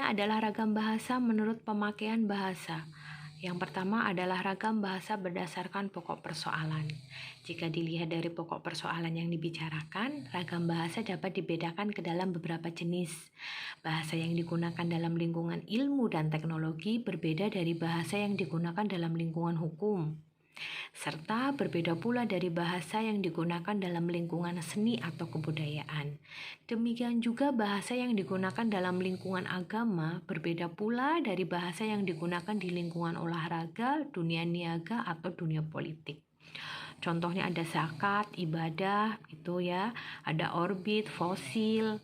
selanjutnya adalah ragam bahasa menurut pemakaian bahasa. Yang pertama adalah ragam bahasa berdasarkan pokok persoalan. Jika dilihat dari pokok persoalan yang dibicarakan, ragam bahasa dapat dibedakan ke dalam beberapa jenis. Bahasa yang digunakan dalam lingkungan ilmu dan teknologi berbeda dari bahasa yang digunakan dalam lingkungan hukum, serta berbeda pula dari bahasa yang digunakan dalam lingkungan seni atau kebudayaan. Demikian juga bahasa yang digunakan dalam lingkungan agama berbeda pula dari bahasa yang digunakan di lingkungan olahraga, dunia niaga, atau dunia politik. Contohnya ada zakat, ibadah, itu ya, ada orbit, fosil,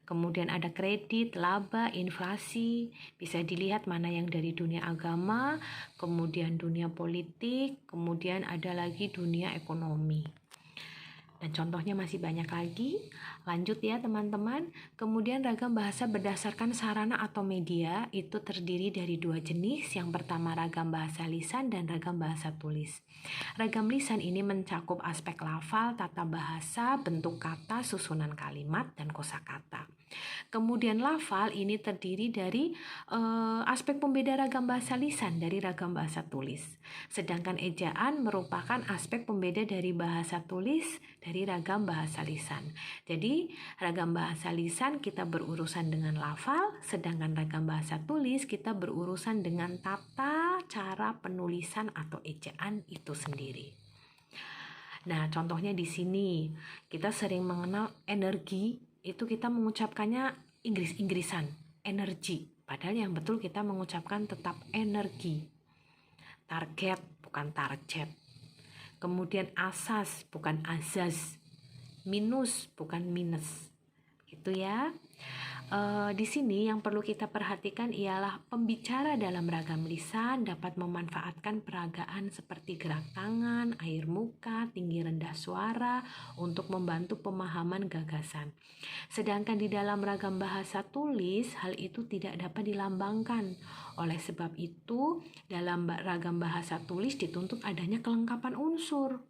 kemudian ada kredit, laba, inflasi. Bisa dilihat mana yang dari dunia agama, kemudian dunia politik, kemudian ada lagi dunia ekonomi. Dan contohnya masih banyak lagi. Lanjut ya teman-teman. Kemudian ragam bahasa berdasarkan sarana atau media itu terdiri dari dua jenis. Yang pertama ragam bahasa lisan dan ragam bahasa tulis. Ragam lisan ini mencakup aspek lafal, tata bahasa, bentuk kata, susunan kalimat, dan kosakata. Kemudian lafal ini terdiri dari aspek pembeda ragam bahasa lisan dari ragam bahasa tulis. Sedangkan ejaan merupakan aspek pembeda dari bahasa tulis dari ragam bahasa lisan. Jadi ragam bahasa lisan kita berurusan dengan lafal, sedangkan ragam bahasa tulis kita berurusan dengan tata cara penulisan atau ejaan itu sendiri. Nah, contohnya di sini kita sering mengenal energi, itu kita mengucapkannya Inggris-Inggrisan, energi. Padahal yang betul kita mengucapkan tetap energi. Target bukan target. Kemudian asas bukan azaz. Minus bukan minus. Gitu ya. Di sini yang perlu kita perhatikan ialah pembicara dalam ragam lisan dapat memanfaatkan peragaan seperti gerak tangan, air muka, tinggi rendah suara untuk membantu pemahaman gagasan. Sedangkan di dalam ragam bahasa tulis, hal itu tidak dapat dilambangkan. Oleh sebab itu, dalam ragam bahasa tulis dituntut adanya kelengkapan unsur.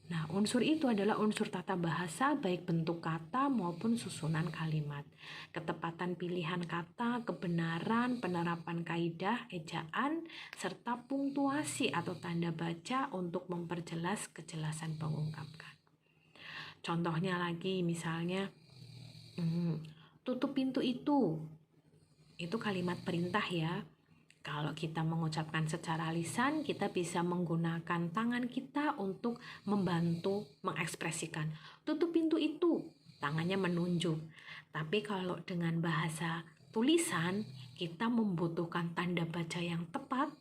Nah, unsur itu adalah unsur tata bahasa baik bentuk kata maupun susunan kalimat. Ketepatan pilihan kata, kebenaran, penerapan kaidah, ejaan, serta punktuasi atau tanda baca untuk memperjelas kejelasan pengungkapkan. Contohnya lagi misalnya, tutup pintu itu kalimat perintah ya. Kalau kita mengucapkan secara lisan, kita bisa menggunakan tangan kita untuk membantu mengekspresikan. Tutup pintu itu, tangannya menunjuk. Tapi kalau dengan bahasa tulisan, kita membutuhkan tanda baca yang tepat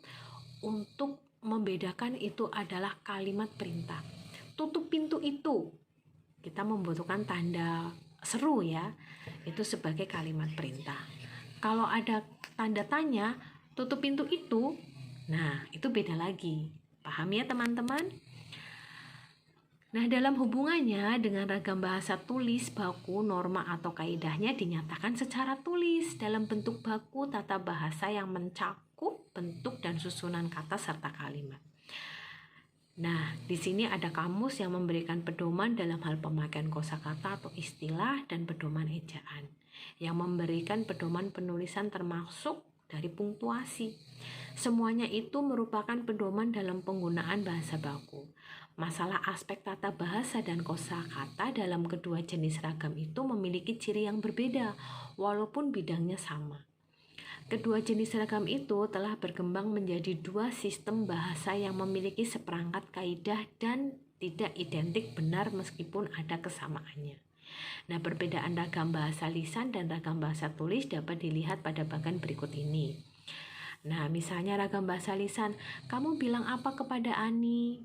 untuk membedakan itu adalah kalimat perintah. Tutup pintu itu, kita membutuhkan tanda seru ya, itu sebagai kalimat perintah. Kalau ada tanda tanya, tutup pintu itu, nah itu beda lagi. Paham ya teman-teman? Nah, dalam hubungannya dengan ragam bahasa tulis, baku, norma atau kaidahnya dinyatakan secara tulis dalam bentuk baku tata bahasa yang mencakup bentuk dan susunan kata serta kalimat. Nah, di sini ada kamus yang memberikan pedoman dalam hal pemakaian kosakata atau istilah dan pedoman ejaan, yang memberikan pedoman penulisan termasuk dari punktuasi. Semuanya itu merupakan pedoman dalam penggunaan bahasa baku. Masalah aspek tata bahasa dan kosakata dalam kedua jenis ragam itu memiliki ciri yang berbeda, walaupun bidangnya sama. Kedua jenis ragam itu telah berkembang menjadi dua sistem bahasa yang memiliki seperangkat kaidah dan tidak identik benar meskipun ada kesamaannya. Nah, perbedaan ragam bahasa lisan dan ragam bahasa tulis dapat dilihat pada bagian berikut ini. Nah, misalnya ragam bahasa lisan, kamu bilang apa kepada Ani?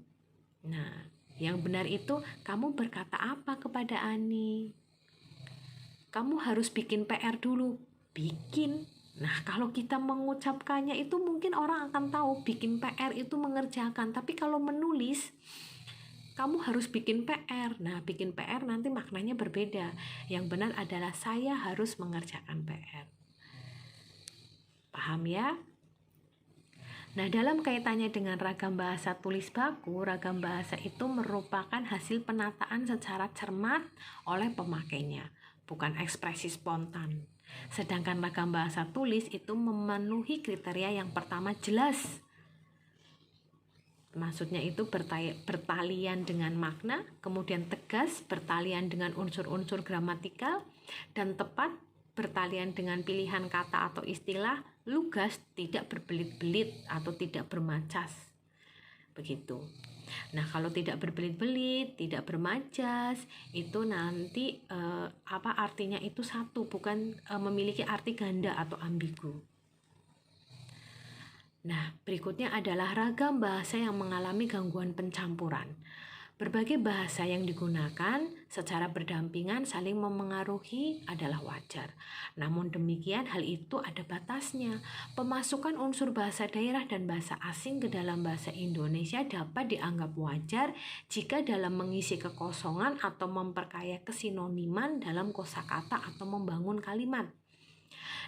Nah, yang benar itu kamu berkata apa kepada Ani? Kamu harus bikin PR dulu. Bikin. Nah, kalau kita mengucapkannya itu mungkin orang akan tahu bikin PR itu mengerjakan. Tapi kalau menulis, kamu harus bikin PR. Nah, bikin PR nanti maknanya berbeda. Yang benar adalah saya harus mengerjakan PR. Paham ya? Nah, dalam kaitannya dengan ragam bahasa tulis baku, ragam bahasa itu merupakan hasil penataan secara cermat oleh pemakainya, bukan ekspresi spontan. Sedangkan ragam bahasa tulis itu memenuhi kriteria yang pertama, jelas. Maksudnya itu bertalian dengan makna, kemudian tegas, bertalian dengan unsur-unsur gramatikal, dan tepat, bertalian dengan pilihan kata atau istilah, lugas, tidak berbelit-belit atau tidak bermacas. Begitu. Nah, kalau tidak berbelit-belit, tidak bermacas, itu nanti artinya itu satu, bukan memiliki arti ganda atau ambigu. Nah, berikutnya adalah ragam bahasa yang mengalami gangguan pencampuran. Berbagai bahasa yang digunakan secara berdampingan saling memengaruhi adalah wajar. Namun demikian, hal itu ada batasnya. Pemasukan unsur bahasa daerah dan bahasa asing ke dalam bahasa Indonesia dapat dianggap wajar jika dalam mengisi kekosongan atau memperkaya kesinoniman dalam kosakata atau membangun kalimat.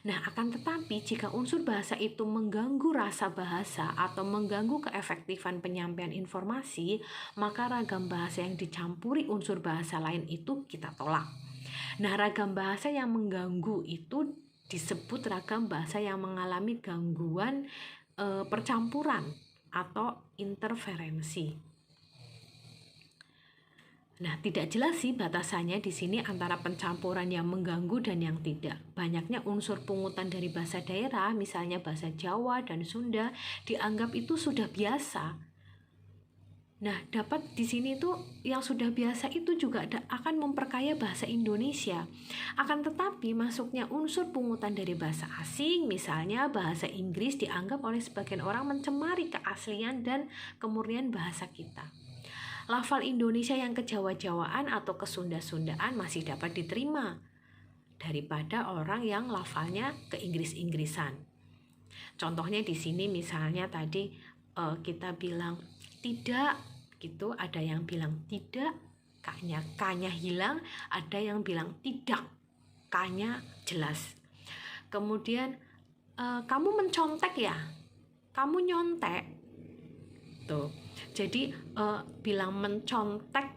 Nah, akan tetapi jika unsur bahasa itu mengganggu rasa bahasa atau mengganggu keefektifan penyampaian informasi, maka ragam bahasa yang dicampuri unsur bahasa lain itu kita tolak. Nah, ragam bahasa yang mengganggu itu disebut ragam bahasa yang mengalami gangguan percampuran atau interferensi. Nah, tidak jelas sih batasannya di sini antara pencampuran yang mengganggu dan yang tidak. Banyaknya unsur pungutan dari bahasa daerah, misalnya bahasa Jawa dan Sunda, dianggap itu sudah biasa. Nah, dapat di sini tuh yang sudah biasa itu juga akan memperkaya bahasa Indonesia. Akan tetapi masuknya unsur pungutan dari bahasa asing, misalnya bahasa Inggris, dianggap oleh sebagian orang mencemari keaslian dan kemurnian bahasa kita. Lafal Indonesia yang kejawa-jawaan atau kesunda-sundaan masih dapat diterima daripada orang yang lafalnya ke Inggris-Inggrisan. Contohnya di sini misalnya tadi kita bilang tidak gitu, ada yang bilang tidak, kanya hilang, ada yang bilang tidak, kanya jelas. Kemudian kamu mencontek ya, kamu nyontek tuh. Jadi bilang mencontek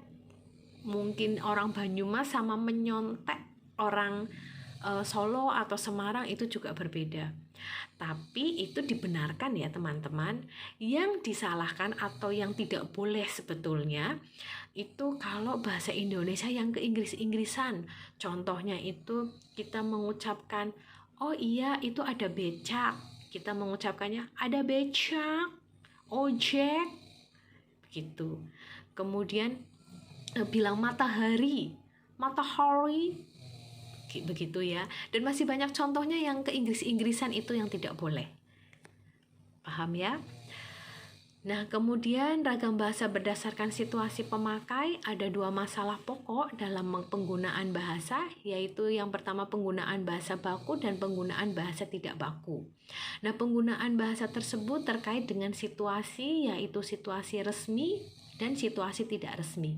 mungkin orang Banyumas sama menyontek orang Solo atau Semarang itu juga berbeda. Tapi itu dibenarkan ya teman-teman. Yang disalahkan atau yang tidak boleh sebetulnya itu kalau bahasa Indonesia yang ke Inggris-Inggrisan. Contohnya itu kita mengucapkan, oh iya itu ada becak. Kita mengucapkannya ada becak, ojek, begitu. Kemudian bilang matahari, begitu ya. Dan masih banyak contohnya yang ke Inggris-Inggrisan itu yang tidak boleh. Paham ya? Nah, kemudian ragam bahasa berdasarkan situasi pemakai, ada dua masalah pokok dalam penggunaan bahasa, yaitu yang pertama penggunaan bahasa baku dan penggunaan bahasa tidak baku. Nah, penggunaan bahasa tersebut terkait dengan situasi, yaitu situasi resmi dan situasi tidak resmi.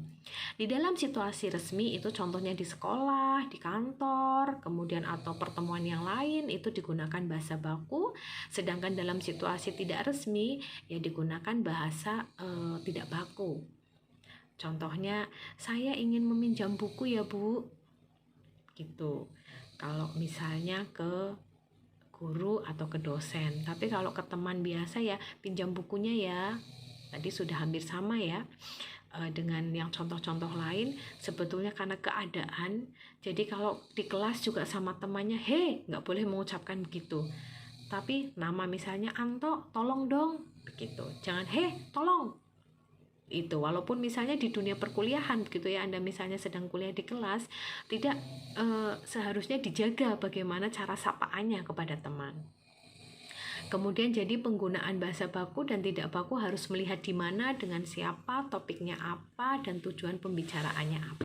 Di dalam situasi resmi itu contohnya di sekolah, di kantor, kemudian atau pertemuan yang lain itu digunakan bahasa baku, sedangkan dalam situasi tidak resmi ya digunakan bahasa tidak baku. Contohnya, saya ingin meminjam buku ya Bu, gitu. Kalau misalnya ke guru atau ke dosen, tapi kalau ke teman biasa ya pinjam bukunya ya. Tadi sudah hampir sama ya dengan yang contoh-contoh lain. Sebetulnya karena keadaan, jadi kalau di kelas juga sama temannya, nggak boleh mengucapkan begitu. Tapi nama misalnya Anto, tolong dong, begitu. Jangan tolong. Itu walaupun misalnya di dunia perkuliahan begitu ya, Anda misalnya sedang kuliah di kelas, tidak seharusnya dijaga bagaimana cara sapaannya kepada teman. Kemudian jadi penggunaan bahasa baku dan tidak baku harus melihat di mana, dengan siapa, topiknya apa, dan tujuan pembicaraannya apa.